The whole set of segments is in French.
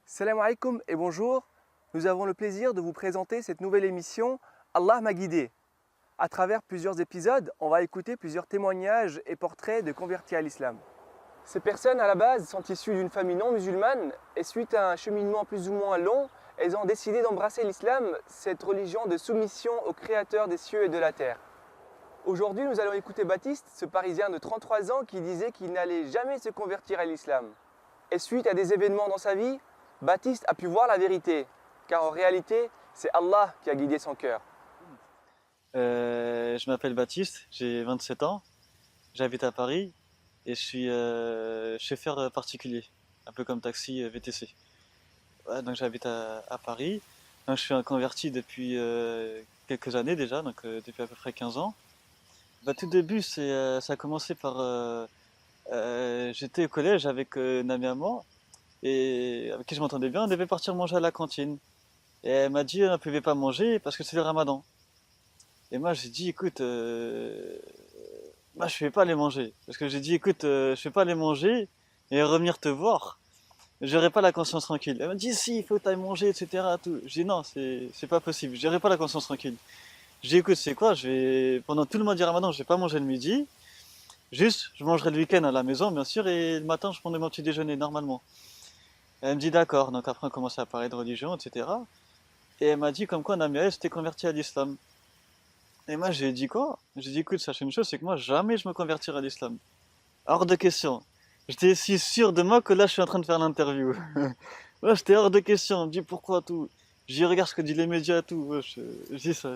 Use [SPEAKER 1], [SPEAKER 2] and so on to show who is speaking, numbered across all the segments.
[SPEAKER 1] Salam alaikum et bonjour. Nous avons le plaisir de vous présenter cette nouvelle émission Allah m'a guidé. À travers plusieurs épisodes, on va écouter plusieurs témoignages et portraits de convertis à l'islam. Ces personnes à la base sont issues d'une famille non musulmane et suite à un cheminement plus ou moins long, elles ont décidé d'embrasser l'islam, cette religion de soumission au créateur des cieux et de la terre. Aujourd'hui, nous allons écouter Baptiste, ce Parisien de 33 ans qui disait qu'il n'allait jamais se convertir à l'islam. Et suite à des événements dans sa vie, Baptiste a pu voir la vérité, car en réalité, c'est Allah qui a guidé son cœur.
[SPEAKER 2] Je m'appelle Baptiste, j'ai 27 ans, j'habite à Paris et je suis chauffeur particulier, un peu comme taxi VTC. Ouais, donc j'habite à Paris. Donc, je suis un converti depuis quelques années déjà, donc depuis à peu près 15 ans. Tout début, ça a commencé par... j'étais au collège avec une amie à moi et avec qui je m'entendais bien, on devait partir manger à la cantine. Et elle m'a dit on ne pouvait pas manger parce que c'est le ramadan. Et moi j'ai dit écoute, moi je vais pas les manger. Parce que j'ai dit écoute, je vais pas les manger et revenir te voir. J'aurai pas la conscience tranquille. Elle m'a dit si, il faut que t'ailles manger, etc. Tout. J'ai dit non, c'est pas possible, j'aurai pas la conscience tranquille. J'ai dit écoute, c'est quoi, pendant tout le mois du ramadan, je vais pas manger le midi. Juste, je mangerai le week-end à la maison, bien sûr, et le matin, je prendrai mon petit déjeuner normalement. Elle me dit d'accord, donc après on commençait à parler de religion, etc. Et elle m'a dit comme quoi Namia s'était converti à l'islam. Et moi j'ai dit quoi? J'ai dit écoute, sache une chose, c'est que moi jamais je me convertirai à l'islam. Hors de question. J'étais si sûr de moi que là je suis en train de faire l'interview. Ouais, j'étais hors de question, elle me dit pourquoi tout. J'y regarde ce que disent les médias tout. Ouais, je dis ça,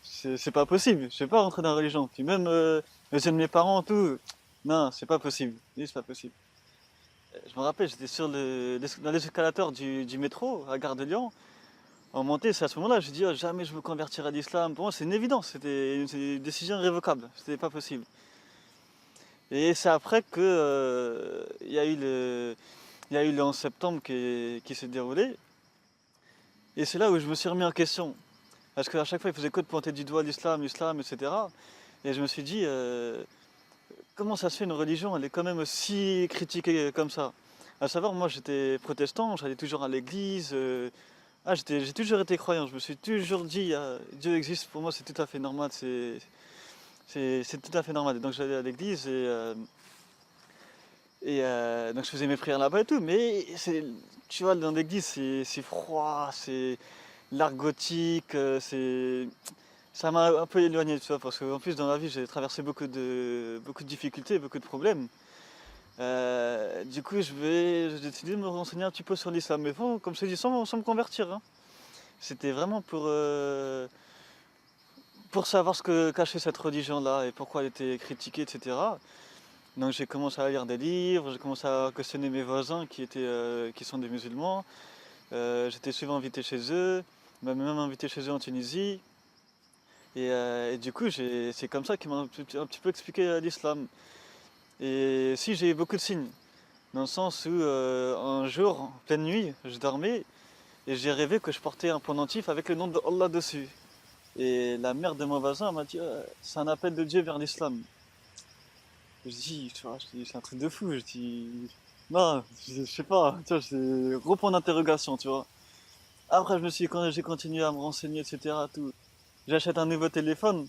[SPEAKER 2] c'est pas possible, je vais pas rentrer dans la religion. Puis même les yeux de mes parents tout. Non, c'est pas possible. Je dis c'est pas possible. Je me rappelle, j'étais sur dans l'escalator du métro à Gare de Lyon. En montée, c'est à ce moment-là, j'ai dit oh, jamais je me convertirai à l'islam. Pour moi, c'est une évidence, c'était une décision irrévocable, c'était pas possible. Et c'est après que il y a eu le 11 septembre qui s'est déroulé. Et c'est là où je me suis remis en question. Parce qu'à chaque fois, il faisait que de pointer du doigt l'islam, l'islam, etc. Et je me suis dit, comment ça se fait une religion, elle est quand même si critiquée comme ça. À savoir, moi j'étais protestant, j'allais toujours à l'église. J'ai toujours été croyant, je me suis toujours dit, Dieu existe, pour moi c'est tout à fait normal, c'est tout à fait normal. Et donc j'allais à l'église donc je faisais mes prières là-bas et tout, mais tu vois, dans l'église c'est froid, c'est l'art gothique, ça m'a un peu éloigné, tu vois, parce qu'en plus dans la vie j'ai traversé beaucoup de difficultés, beaucoup de problèmes. Du coup j'ai décidé de me renseigner un petit peu sur l'islam, mais bon, comme je t'ai dit, sans me convertir, hein. C'était vraiment pour savoir ce que cachait cette religion-là et pourquoi elle était critiquée, etc. Donc j'ai commencé à lire des livres, j'ai commencé à questionner mes voisins qui sont des musulmans. J'étais souvent invité chez eux, même invité chez eux en Tunisie. Et du coup, c'est comme ça qu'ils m'ont un petit peu expliqué l'islam. Et si j'ai eu beaucoup de signes, dans le sens où un jour, en pleine nuit, je dormais et j'ai rêvé que je portais un pendentif avec le nom de Allah dessus. Et la mère de mon voisin m'a dit c'est un appel de Dieu vers l'islam. Je dis, tu vois, c'est un truc de fou. Je dis, non, je sais pas, tu vois, c'est gros point d'interrogation, tu vois. Après, quand j'ai continué à me renseigner, etc., tout, j'achète un nouveau téléphone.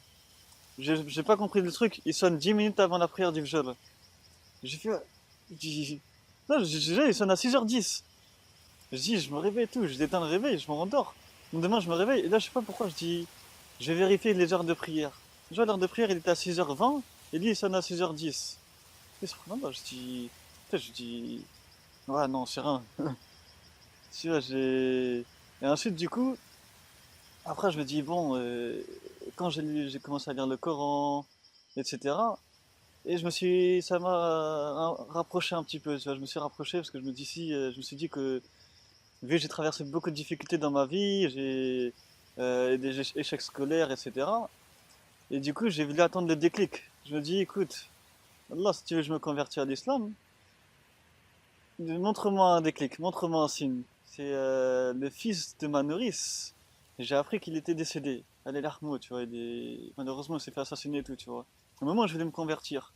[SPEAKER 2] J'ai pas compris le truc. Il sonne 10 minutes avant la prière du Fajr. J'ai fait, je dis, non, il sonne à 6h10. Je dis, je me réveille et tout, je déteins le réveil, je me rendors. Demain, je me réveille, et là, je sais pas pourquoi, je dis, je vais vérifier les heures de prière. Je vois l'heure de prière, il était à 6h20, et lui, il sonne à 6h10. Et cependant, je dis, putain, je dis, ouais, non, c'est rien. Tu vois, et ensuite, du coup, après, je me dis, bon, quand j'ai commencé à lire le Coran, etc., et ça m'a rapproché un petit peu, tu vois, je me suis rapproché parce que je me suis dit que, vu que j'ai traversé beaucoup de difficultés dans ma vie, j'ai des échecs scolaires, etc., et du coup, j'ai voulu attendre le déclic. Je me dis, écoute, Allah, si tu veux que je me convertis à l'islam, montre-moi un déclic, montre-moi un signe. C'est le fils de ma nourrice. J'ai appris qu'il était décédé. Allez, l'armo, tu vois. Malheureusement, il s'est fait assassiner et tout, tu vois. Au moment où je voulais me convertir,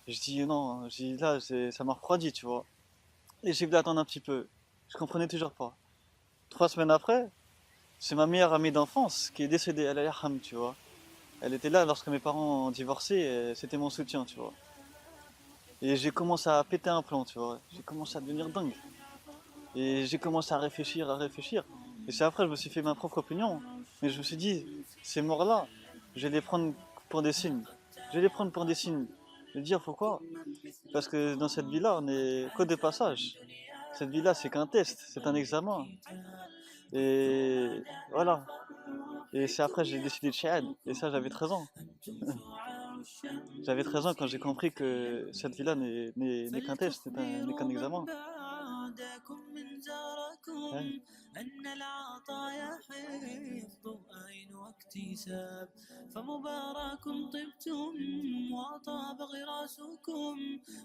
[SPEAKER 2] je dis non, je dis là, ça m'a refroidi, tu vois. Et j'ai voulu attendre un petit peu. Je comprenais toujours pas. 3 semaines après, c'est ma meilleure amie d'enfance qui est décédée, elle a yarham, tu vois. Elle était là lorsque mes parents ont divorcé, et c'était mon soutien, tu vois. Et j'ai commencé à péter un plomb, tu vois. J'ai commencé à devenir dingue. Et j'ai commencé à réfléchir, à réfléchir. Et c'est après que je me suis fait ma propre opinion. Mais je me suis dit, ces morts-là, je vais les prendre pour des signes. Je vais les prendre pour des signes. Je vais dire pourquoi? Parce que dans cette vie-là, on n'est que de passage. Cette vie-là, c'est qu'un test, c'est un examen. Et voilà. Et c'est après que j'ai décidé de shahad. Et ça, j'avais 13 ans. J'avais 13 ans quand j'ai compris que cette vie-là n'est qu'un test, n'est qu'un examen. Ouais.
[SPEAKER 3] أن العطايا حفظ وأين واكتساب فمبارك طبتم وطاب غراسكم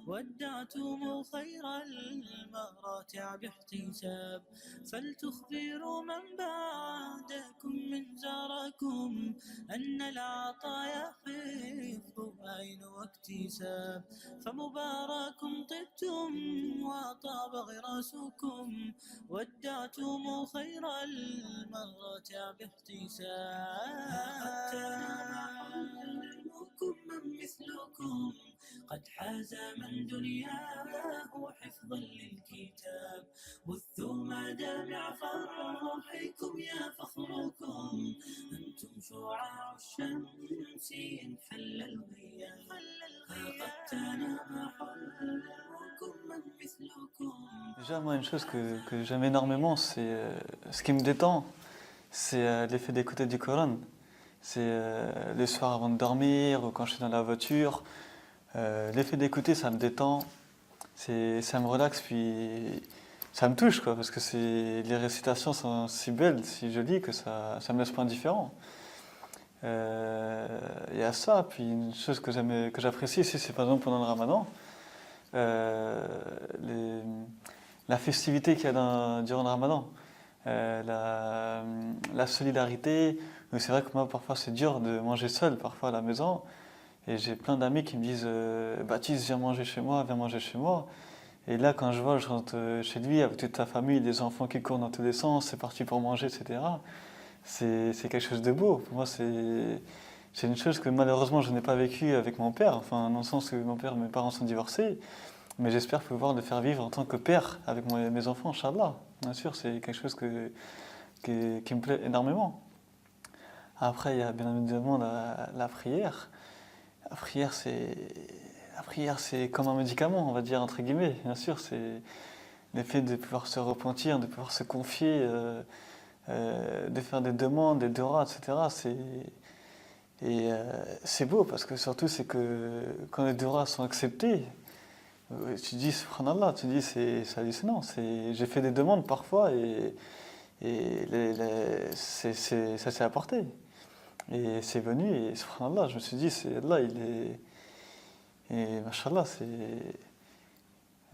[SPEAKER 3] ودعتم خير المراتع باحتساب فلتخبروا من بعدكم من زاركم أن العطايا حفظ وأين واكتساب فمبارك طبتم وطاب غراسكم ودعتم خير المراتع باحتساب من مثلكم قد حاز من دنياه حفظا للكتاب بثوا مدامع فرحكم يا فخركم أنتم شعاع الشمس إن حل الغياب قد تنام حلمكم من مثلكم.
[SPEAKER 2] Déjà, moi, une chose que j'aime énormément, c'est ce qui me détend, c'est l'effet d'écouter du Coran. C'est le soir avant de dormir ou quand je suis dans la voiture. L'effet d'écouter, ça me détend, ça me relaxe, puis ça me touche, quoi, parce que les récitations sont si belles, si jolies, que ça me laisse pas indifférent. Il y a ça, puis une chose que j'apprécie ici, c'est par exemple pendant le ramadan, euh, les- la festivité qu'il y a durant le ramadan, la solidarité. Donc c'est vrai que moi, parfois, c'est dur de manger seul, parfois à la maison. Et j'ai plein d'amis qui me disent Baptiste, viens manger chez moi, viens manger chez moi. Et là, quand je rentre chez lui avec toute ta famille, des enfants qui courent dans tous les sens, c'est parti pour manger, etc. C'est quelque chose de beau. Pour moi, c'est une chose que malheureusement je n'ai pas vécue avec mon père. Enfin, dans le sens que mes parents sont divorcés. Mais j'espère pouvoir le faire vivre en tant que père avec mes enfants, Inch'Allah. Bien sûr, c'est quelque chose qui me plaît énormément. Après, il y a bien évidemment la prière. La prière, c'est comme un médicament, on va dire, entre guillemets. Bien sûr, c'est l'effet de pouvoir se repentir, de pouvoir se confier, de faire des demandes, des duras, etc. C'est beau parce que surtout, c'est que quand les duras sont acceptés, tu dis, subhanallah, tu dis, c'est hallucinant. J'ai fait des demandes parfois et ça s'est apporté. Et c'est venu et subhanallah, je me suis dit, c'est Allah, il est. Et machallah, c'est.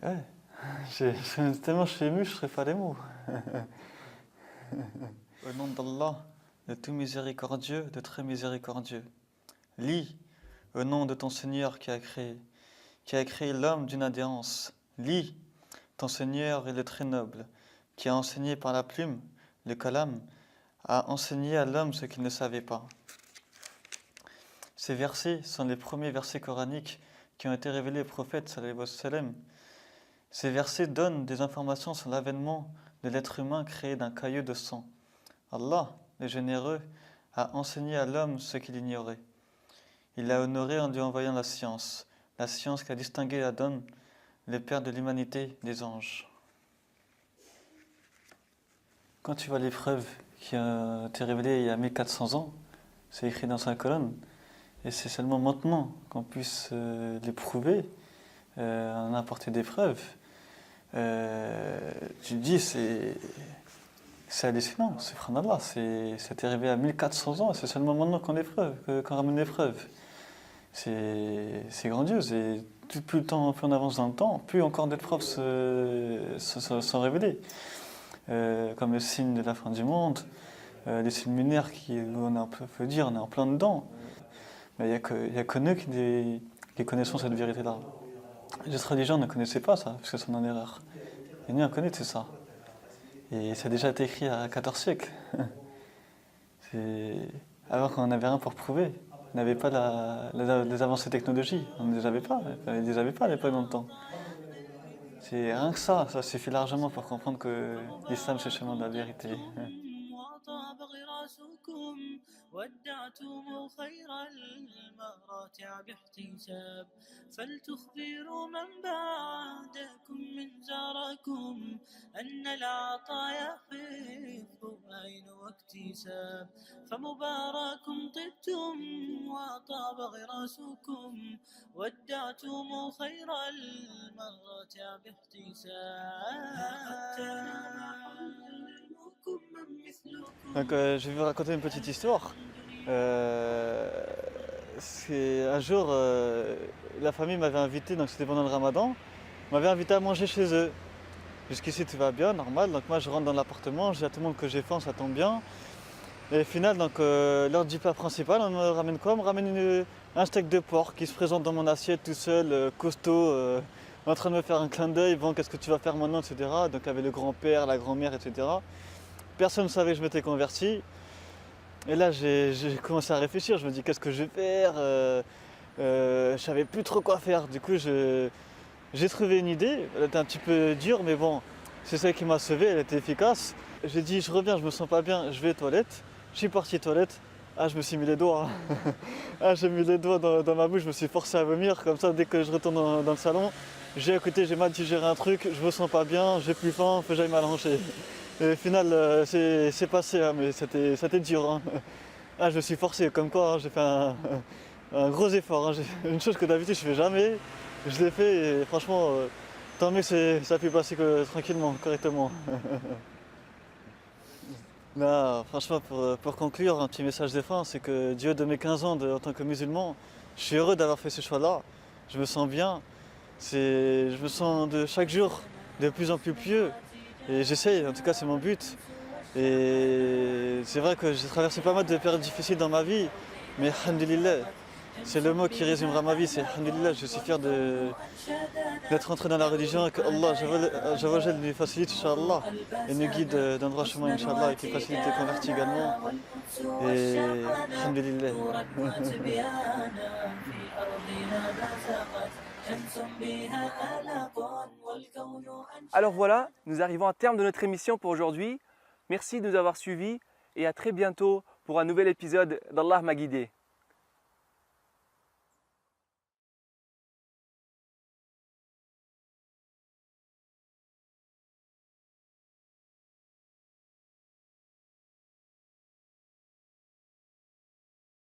[SPEAKER 2] Ouais. Tellement je suis ému, je ne serais pas les mots. Au nom d'Allah, de tout miséricordieux, de très miséricordieux. Lis, au nom de ton Seigneur qui a créé l'homme d'une adhérence. Lis, ton Seigneur est le très noble, qui a enseigné par la plume, le kalam, a enseigné à l'homme ce qu'il ne savait pas. Ces versets sont les premiers versets coraniques qui ont été révélés au prophète sallallahu alayhi wa sallam. Ces versets donnent des informations sur l'avènement de l'être humain créé d'un caillou de sang. Allah, le généreux, a enseigné à l'homme ce qu'il ignorait. Il l'a honoré en lui envoyant la science qui a distingué Adam, le père de l'humanité, des anges. Quand tu vois l'épreuve qui a été révélée il y a 1400 ans, c'est écrit dans sa colonne, et c'est seulement maintenant qu'on puisse l'éprouver, en apporter des preuves. Tu te dis, c'est hallucinant, subhanallah, c'est arrivé à 1400 ans, et c'est seulement maintenant qu'on ramène l'épreuve. C'est grandiose, et plus le temps, plus on avance dans le temps, plus encore d'épreuves sont révélées. Comme le signe de la fin du monde, les signes lunaires on peut dire, on est en plein dedans. Mais il n'y a que nous qui connaissons cette vérité-là. Les autres religions ne connaissaient pas ça, parce que c'est en erreur. Et nous, on connaît tout ça. Et ça a déjà été écrit à 14 siècles. Alors qu'on n'avait rien pour prouver. On n'avait pas les avancées technologiques. On ne les avait pas. On ne les avait pas à l'époque dans le temps. C'est rien que ça suffit largement pour comprendre que l'islam c'est le chemin de la vérité.
[SPEAKER 3] وطاب غراسكم ودعتم خير المراتع باحتساب فلتخبروا من بعدكم من زاركم أن العطايا حفظ عين واكتساب فمبارك طبتم وطاب غراسكم ودعتم خير المراتع
[SPEAKER 2] Donc je vais vous raconter une petite histoire. C'est un jour, la famille m'avait invité, donc c'était pendant le ramadan, m'avait invité à manger chez eux. Jusqu'ici tout va bien, normal, donc moi je rentre dans l'appartement, je dis à tout le monde que j'ai faim, ça tombe bien. Et au final, donc, lors du plat principal, on me ramène quoi? On me ramène un steak de porc qui se présente dans mon assiette tout seul, costaud, en train de me faire un clin d'œil, bon qu'est-ce que tu vas faire maintenant, etc. Donc avec le grand-père, la grand-mère, etc. Personne ne savait que je m'étais converti. Et là j'ai commencé à réfléchir, je me dis qu'est-ce que je vais faire, je savais plus trop quoi faire. Du coup j'ai trouvé une idée, elle était un petit peu dure mais bon, c'est celle qui m'a sauvé, elle était efficace. J'ai dit je reviens, je me sens pas bien, je vais aux toilettes. Je suis parti aux toilettes, je me suis mis les doigts. J'ai mis les doigts dans ma bouche, je me suis forcé à vomir, comme ça dès que je retourne dans le salon, j'ai écouté, j'ai mal digéré un truc, je me sens pas bien, j'ai plus faim, faut que j'aille m'allonger. Et au final, c'est passé, hein, mais c'était dur. Hein. Je me suis forcé, comme quoi, j'ai fait un gros effort. Hein. Une chose que d'habitude je fais jamais, je l'ai fait et franchement, tant mieux que ça a pu passer tranquillement, correctement. Là, franchement, pour conclure, un petit message de fin, c'est que Dieu de mes 15 ans en tant que musulman, je suis heureux d'avoir fait ce choix-là. Je me sens bien. Je me sens de chaque jour de plus en plus pieux. Et j'essaye, en tout cas c'est mon but. Et c'est vrai que j'ai traversé pas mal de périodes difficiles dans ma vie, mais alhamdulillah, c'est le mot qui résumera ma vie, c'est alhamdulillah, je suis fier d'être entré dans la religion et que Allah Jawajal nous facilite, Inch'Allah, et nous guide dans le droit chemin, Inch'Allah, et qui facilite les convertis également. Et alhamdulillah.
[SPEAKER 1] Alors voilà, nous arrivons à terme de notre émission pour aujourd'hui. Merci de nous avoir suivis et à très bientôt pour un nouvel épisode d'Allah m'a guidé.